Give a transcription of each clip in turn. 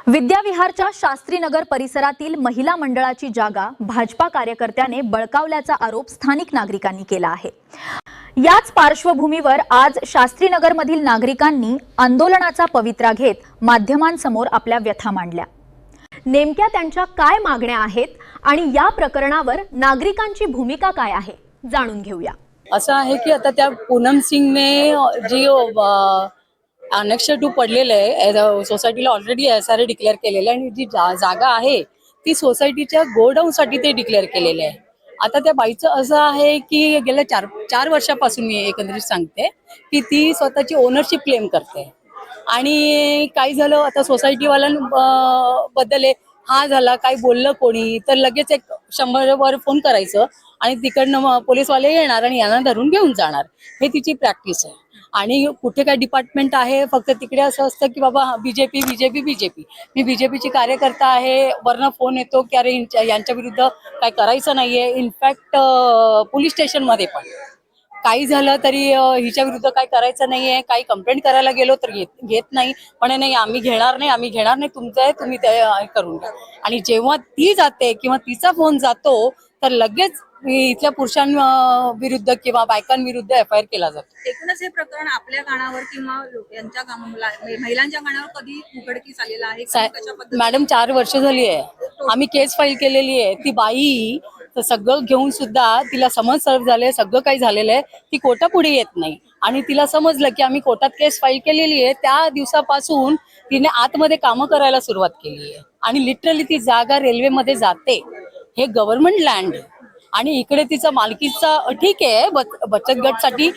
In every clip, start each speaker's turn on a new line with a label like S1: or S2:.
S1: विद्याविहारच्या शास्त्रीनगर परिसरातील महिला मंडळाची जागा भाजपा कार्यकर्त्याने बळकावल्याचा आरोप स्थानिक नागरिकांनी केला आहे। याच पार्श्वभूमीवर आज शास्त्रीनगरमधील नागरिकांनी आंदोलनाचा पवित्रा घेत माध्यमांसमोर आपल्या व्यथा मांडल्या। नेमक्या त्यांच्या काय मागण्या आहेत आणि या प्रकरणावर नागरिकांची भूमिका काय आहे जाणून घेऊया।
S2: असं आहे की आता त्या पूनम सिंगने जी अनेक्ष 2 पडलेलं आहे सोसायटीला ऑलरेडी SRA डिक्लेअर केलेलं आहे आणि जी जागा आहे ती सोसायटीच्या गोडाऊनसाठी ते डिक्लेअर केलेलं आहे। आता त्या बाईचं असं आहे की गेल्या 4 वर्षापासून मी एकंदरीत सांगते की ती स्वतःची ओनरशिप क्लेम करते आणि काय झालं आता सोसायटीवाल्यांबद्दल हा झाला काही बोललं कोणी तर लगेच 100 वर फोन करायचं आणि तिकडनं पोलीसवाले येणार आणि यांना धरून घेऊन जाणार। हे तिची प्रॅक्टिस आहे आणि कुठे काय डिपार्टमेंट आहे फक्त तिकडे असं असतं की बाबा बीजेपी मी बीजेपीची कार्यकर्ता आहे वरनं फोन येतो की अरे यांच्या विरुद्ध काय करायचं नाहीये। इनफॅक्ट पोलीस स्टेशनमध्ये पण काही झालं तरी हिच्या विरुद्ध काय करायचं नाहीये, काही कंप्लेंट करायला गेलो तर घेत नाही, पण नाही आम्ही घेणार नाही तुमचं आहे तुम्ही ते करून घ्या। आणि जेव्हा ती जाते किंवा तिचा फोन जातो तर लगेच इथल्या पुरुषांविरुद्ध किंवा बायकांविरुद्ध FIR केला जातो।
S3: एकूणच हे प्रकरण आपल्या कानावर किंवा यांच्या महिलांच्या कानावर कधी उघडकीस आलेलं आहे?
S2: मॅडम 4 वर्ष झाली आहे आम्ही केस फाईल केलेली आहे। ती बाई तर सगळं घेऊन सुद्धा तिला समज सर्व झाले सगळं काही झालेलं आहे, ती कोर्टापुढे येत नाही आणि तिला समजलं की आम्ही कोर्टात केस फाईल केलेली आहे त्या दिवसापासून तिने आतमध्ये कामं करायला सुरुवात केली आहे आणि लिटरली ती जागा रेल्वेमध्ये जाते। हे गव्हर्नमेंट लँड आणि इकडे तिचं मालकीचा ठीक आहे बचत गटसाठी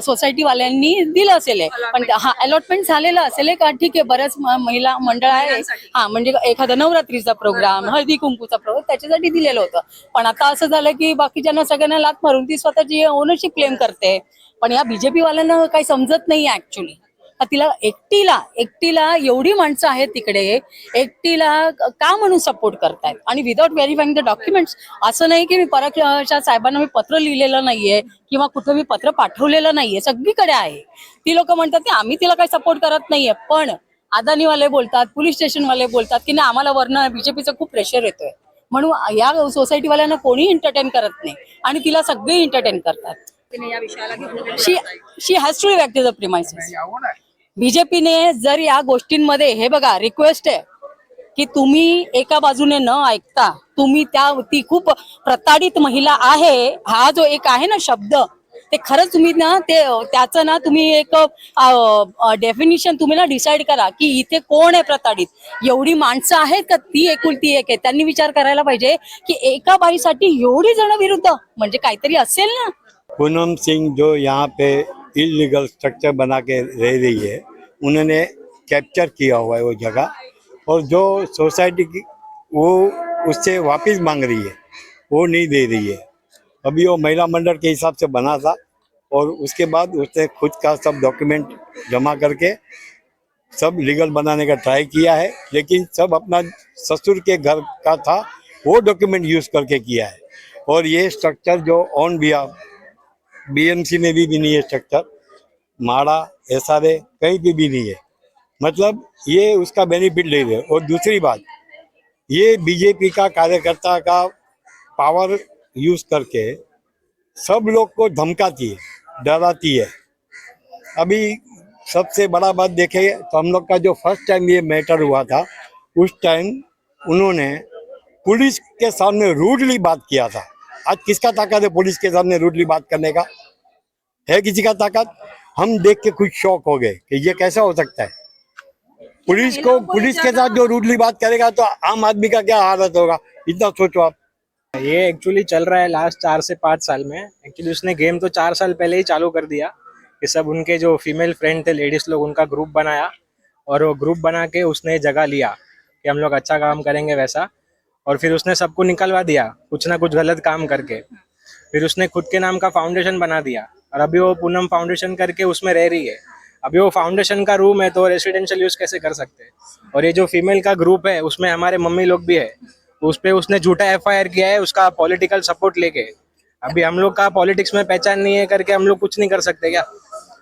S2: सोसायटीवाल्यांनी दिलं असेल पण हा अलॉटमेंट झालेलं असेल का ठीक आहे। बऱ्याच महिला मंडळ आहे म्हणजे एखादा नवरात्रीचा प्रोग्राम हळदी कुंकूचा प्रोग्राम त्याच्यासाठी दिलेलं होतं, पण आता असं झालं की बाकीच्यांना सगळ्यांना लाथ मारून ती स्वतःची ओनरशिप क्लेम करते। पण या BJP वाल्यांना काही समजत नाही ऍक्च्युली तिला एकटीला एवढी माणसं आहेत तिकडे एकटीला का म्हणून सपोर्ट करतायत आणि विदाउट व्हेरिफाईंग द डॉक्युमेंट्स। असं नाही की मी पराक्रमाच्या साहेबांना मी पत्र लिहिलेलं नाहीये किंवा कुठं मी पत्र पाठवलेलं नाहीये, सगळीकडे आहे। ती लोक म्हणतात की आम्ही तिला काही सपोर्ट करत नाहीये, पण अदानीवाले बोलतात पोलीस स्टेशनवाले बोलतात की नाही आम्हाला वरनं BJPचं खूप प्रेशर येतोय म्हणून या सोसायटीवाल्यांना कोणी एंटरटेन करत नाही आणि तिला सगळे एंटरटेन करतात। शी हॅज टू इव्हॅक्ट द प्रिमाइसेस। BJPने जर या गोष्टींमध्ये हे बघा रिक्वेस्ट आहे की तुम्ही एका बाजूने न ऐकता तुम्ही ती खूप प्रताडित महिला आहे हा जो एक आहे ना शब्द ते खरंच तुम्ही ना त्याचं ना तुम्ही एक डेफिनिशन तुम्ही ना डिसाईड करा की इथे कोण आहे प्रताडित। एवढी माणसं आहेत का ती एकुलती एक आहे, त्यांनी विचार करायला पाहिजे की एका बाईसाठी एवढी जण विरुद्ध म्हणजे काहीतरी असेल ना।
S4: पूनम सिंह जो यहाँ पे इलीगल स्ट्रक्चर बना के रह रही है उन्होंने कैप्चर किया हुआ है वो जगह और जो सोसाइटी की वो उससे वापस मांग रही है वो नहीं दे रही है। अभी वो महिला मंडल के हिसाब से बना था और उसके बाद उसने खुद का सब डॉक्यूमेंट जमा करके सब लीगल बनाने का ट्राई किया है, लेकिन सब अपना ससुर के घर का था वो डॉक्यूमेंट यूज़ करके किया है। और ये स्ट्रक्चर जो ऑन बिहाफ BMC में भी नहीं है स्ट्रक्चर, माड़ा SRA कहीं भी नहीं है, मतलब ये उसका बेनिफिट ले रहे। और दूसरी बात ये BJP का कार्यकर्ता का पावर यूज करके सब लोग को धमकाती है डराती है। अभी सबसे बड़ा बात देखे तो हम लोग का जो फर्स्ट टाइम ये मैटर हुआ था उस टाइम उन्होंने पुलिस के सामने रूडली बात किया था। आज किसका ताकत है पुलिस के सामने रूडली बात करने का? है किसी का ताकत? हम देख के कुछ शॉक हो गए कि ये कैसा हो सकता है। पुलिस के साथ जो रूडली बात करेगा तो आम आदमी का क्या हालत होगा, इतना सोचो आप।
S5: ये एक्चुअली चल रहा है लास्ट 4 से 5 साल में। एक्चुअली उसने गेम तो 4 साल पहले ही चालू कर दिया कि सब उनके जो फीमेल फ्रेंड थे लेडीज लोग उनका ग्रुप बनाया और वो ग्रुप बना के उसने जगह लिया कि हम लोग अच्छा काम करेंगे वैसा, और फिर उसने सबको निकलवा दिया कुछ ना कुछ गलत काम करके। फिर उसने खुद के नाम का फाउंडेशन बना दिया और अभी वो पूनम फाउंडेशन करके उसमें रह रही है। अभी वो फाउंडेशन का रूम है तो रेसिडेंशियल यूज कैसे कर सकते हैं? और ये जो फीमेल का ग्रुप है उसमें हमारे मम्मी लोग भी है, उस पे उसने झूठा FIR किया है उसका पॉलिटिकल सपोर्ट लेके। अभी हम लोग का पॉलिटिक्स में पहचान नहीं है करके हम लोग कुछ नहीं कर सकते क्या?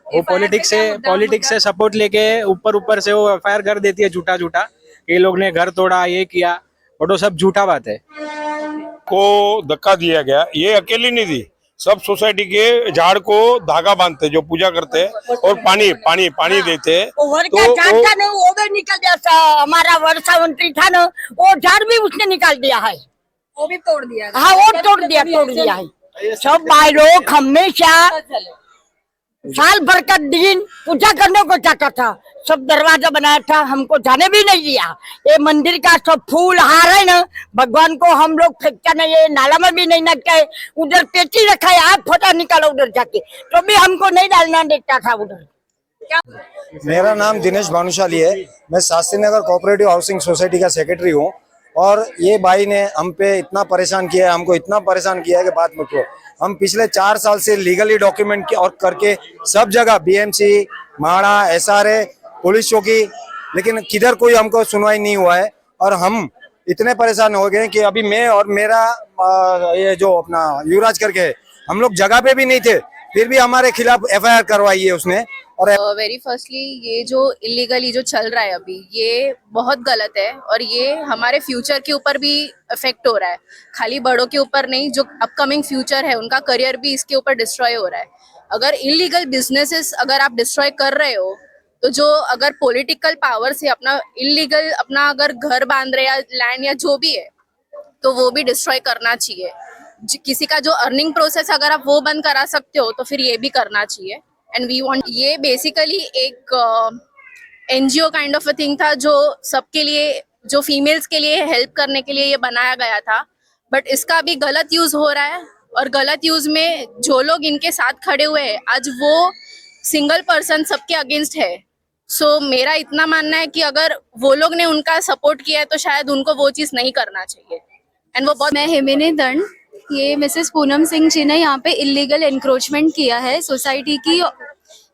S5: वो पॉलिटिक्स से सपोर्ट लेके ऊपर से वो FIR कर देती है झूठा ये लोग ने घर तोड़ा, ये किया, बट वो सब झूठा बात है।
S6: को धक्का दिया गया, ये अकेली नहीं दी, सब सोसाइटी के झाड़ को धागा बांधते जो पूजा करते हैं और पानी पानी पानी देते हैं।
S7: ओवर
S6: तो
S7: का झाड़
S6: वो-
S7: था ना, वो भी निकल गया। हमारा वर्षा मंत्री था ना, वो झाड़ भी उसने निकाल दिया है।
S3: वो भी तोड़ दिया गया।
S7: हाँ, वो तोड़ दिया है। सब भाई लोग हमेशा साल भर का दिन पूजा करने को जाता था, सब दरवाजा बनाया था, हमको जाने भी नहीं दिया। ये मंदिर का सब फूल हार है ना, भगवान को हम लोग फेंकता नहीं है, नाला में भी नहीं रखता है। उधर पेटी रखा है, आप फोटा निकालो उधर जाके, तो भी हमको नहीं डालना देता था उधर।
S8: मेरा नाम दिनेश भानुशाली है। मैं Shastri Nagar cooperative housing society का सेक्रेटरी हूँ। और ये भाई ने हम पे इतना परेशान किया है, हमको इतना परेशान किया है कि बात मत करो। हम पिछले 4 साल से लीगली डॉक्यूमेंट और करके सब जगह बीएमसी, माड़ा, एसआरए, पुलिस चौकी, लेकिन किधर कोई हमको सुनवाई नहीं हुआ है। और हम इतने परेशान हो गए कि अभी मैं और मेरा ये जो अपना युवराज करके है, हम लोग जगह पे भी नहीं थे, फिर भी हमारे खिलाफ एफआईआर करवाई है उसने। और
S9: वेरी फर्स्टली ये जो इलीगली जो चल रहा है अभी, ये बहुत गलत है और ये हमारे फ्यूचर के ऊपर भी इफेक्ट हो रहा है। खाली बड़ों के ऊपर नहीं, जो अपकमिंग फ्यूचर है उनका करियर भी इसके ऊपर डिस्ट्रॉय हो रहा है। अगर इलीगल बिजनेसेस अगर आप डिस्ट्रॉय कर रहे हो, तो जो अगर पॉलिटिकल पावर से अपना इलीगल अपना अगर घर बांध रहे या लैंड या जो भी है, तो वो भी डिस्ट्रॉय करना चाहिए। किसी का जो अर्निंग प्रोसेस अगर आप वो बंद करा सकते हो, तो फिर ये भी करना चाहिए। एंड वी वांट, ये बेसिकली एक NGO kind of a thing था, जो सबके लिए, जो फीमेल्स के लिए हेल्प करने के लिए ये बनाया गया था। बट इसका भी गलत यूज हो रहा है, और गलत यूज में जो लोग इनके साथ खड़े हुए हैं, आज वो सिंगल पर्सन सबके अगेंस्ट है। सो मेरा इतना मानना है कि अगर वो लोग ने उनका सपोर्ट किया है, तो शायद उनको वो चीज नहीं करना चाहिए। एंड वो बहुत
S10: मैं हिमिनी दंड, ये मिसेस पूनम सिंह जी ने यहाँ पे इलीगल एनक्रोचमेंट किया है सोसाइटी की।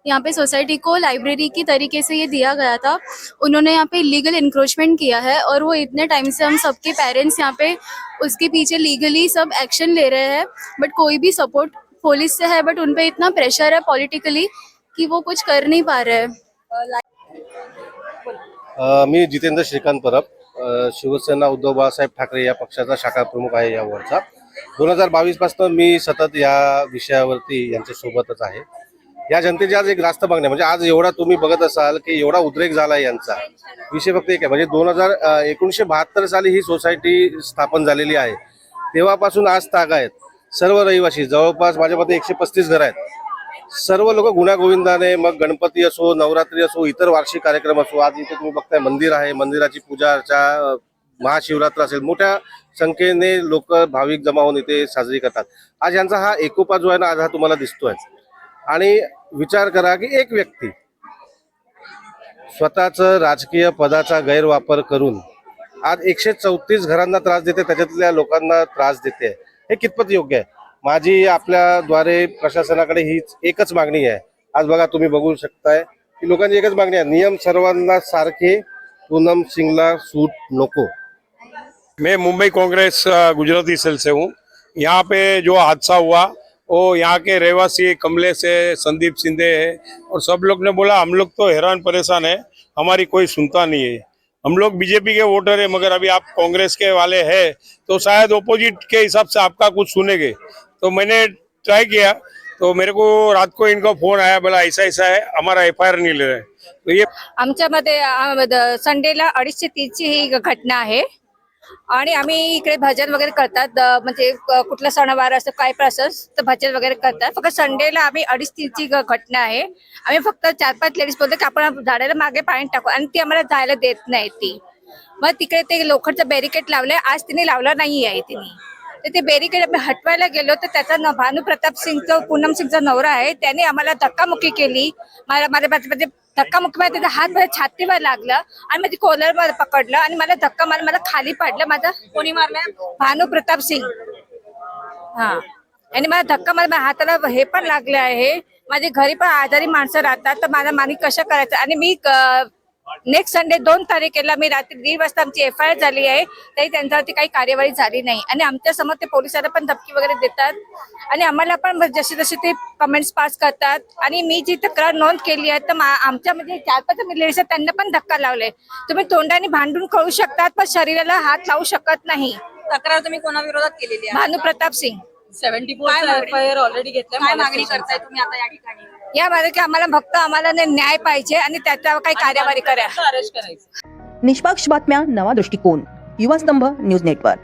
S10: यहाँ पे सोसाइटी को लाइब्रेरी की तरीके से ये दिया गया था, उन्होंने यहाँ पे इलीगल एनक्रोचमेंट किया है। और वो इतने टाइम से हम सबके पेरेंट्स यहाँ पे उसके पीछे लीगली सब एक्शन ले रहे हैं, बट कोई भी सपोर्ट पुलिस से है, बट उन पे इतना प्रेशर है पॉलिटिकली कि वो कुछ कर नहीं पा रहे हैं।
S11: मी जितेंद्र श्रीकांत परब, शिवसेना उद्धव बाळासाहेब ठाकरे या पक्षाचा शाखा प्रमुख आहे या वरचा। 2022 पासून मी सतत या विषयावरती यांच्या सोबतच आहे। या जनतेची आज एक रास्त मागणी, म्हणजे आज एवढा तुम्ही बघत असाल की एवढा उद्रेक झाला यांचा विषय फक्त एक आहे, म्हणजे 1972 साली ही सोसायटी स्थापन झालेली आहे। तेव्हापासून आज ताग आहेत सर्व रहिवासी, जवळपास माझ्या मते 135 घर आहेत। सर्व लोक गुण्यागोविंदाने, मग गणपती असो, नवरात्री असो, इतर वार्षिक कार्यक्रम असो, आज इथे तुम्ही बघताय मंदिर आहे, मंदिराची पूजा अर्चा, महाशिवरात्र असेल, मोठ्या संख्येने लोक भाविक जमा होऊन इथे साजरी करतात। आज यांचा हा एकोपा जो आहे ना, आज हा तुम्हाला दिसतोय। आणि विचार करा की एक व्यक्ती स्वतःच राजकीय पदाचा गैरवापर करून आज 134 घरांना त्रास देते, त्याच्यातल्या लोकांना त्रास देते, हे कितपत योग्य आहे? माझी आपल्याद्वारे प्रशासनाकडे हीच एकच मागणी आहे। आज बघा, तुम्ही बघू शकताय की लोकांची एकच मागणी आहे, नियम सर्वांना सारखे, पूनम सिंगला सूट नको।
S6: मैं मुंबई कांग्रेस गुजराती सेल से हूँ। यहाँ पे जो हादसा हुआ, वो यहाँ के रहवासी कमलेश है, संदीप सिंधे है, और सब लोग ने बोला हम लोग तो हैरान परेशान है, हमारी कोई सुनता नहीं है। हम लोग बीजेपी के वोटर है, मगर अभी आप कांग्रेस के वाले हैं, तो शायद ओपोजिट के हिसाब से आपका कुछ सुनेंगे। तो मैंने ट्राई किया, तो मेरे को रात को इनका फोन आया, बोला ऐसा ऐसा है, हमारा एफआईआर नहीं ले रहे। तो ये
S7: आमच्या मध्ये संडेला 2:30 ते 3 ची ही घटना आहे। आणि आम्ही इकडे भजन वगैरे करतात, म्हणजे कुठला सणवार असतो, काय पण असतं तर भजन वगैरे करतात। फक्त संडेला आम्ही 2:30 ची घटना आहे। आम्ही फक्त 4-5 लेडीज बोलतो की आपण झाडाला मागे पाणी टाकू, आणि ती आम्हाला जायला देत नाही ती। मग तिकडे ते लोखंडचं बॅरिकेड लावलंय, आज तिने लावलं नाही आहे तिने, तर ते बॅरिकेड आम्ही हटवायला गेलो, तर त्याचा भानू प्रताप सिंगचा, पूनम सिंगचा नवरा आहे, त्याने आम्हाला धक्कामुक्की केली। माझ्या धक्कामुक्की त्याचा हात माझ्या छातीवर लागला आणि माझी कॉलर पकडलं आणि मला धक्का मारला, मला खाली पाडलं। माझा कोणी मारलाय? भानू प्रताप सिंग, हा, आणि मला धक्का मारला, माझ्या हाताला हे पण लागले आहे। माझ्या घरी पण आजारी माणसं राहतात, तर माझा मानी कसं करायचं? आणि मी नेक्स्ट संडे 2 तारखेला मी रात्री 1:30 वाजता आमची FIR झाली आहे, तरी त्यांच्यावरती काही कार्यवाही झाली नाही आणि आमच्या समोर ते पोलिसांना पण धमकी वगैरे देतात आणि आम्हाला पण जसे जसे ते कमेंट्स पास करतात आणि मी जी तक्रार नोंद केली आहे तर आमच्या म्हणजे 4-5 लेडीज आहेत त्यांना पण धक्का लावले. तुम्ही तोंडाने भांडून कळू शकतात पण शरीराला हात लावू शकत नाही.
S3: तक्रार तुम्ही कोणाविरोधात केलेली आहे?
S7: भानु प्रताप सिंग.
S2: 74 FIR ऑलरेडी घेतल्या.
S3: काय मागणी करताय तुम्ही आता या ठिकाणी?
S7: यामध्ये की आम्हाला न्याय पाहिजे आणि त्याच्यावर काही कार्यवाही करा.
S2: अरेस्ट करायचं.
S12: निष्पक्ष बातम्या, नवा दृष्टिकोन, युवा स्तंभ न्यूज नेटवर्क.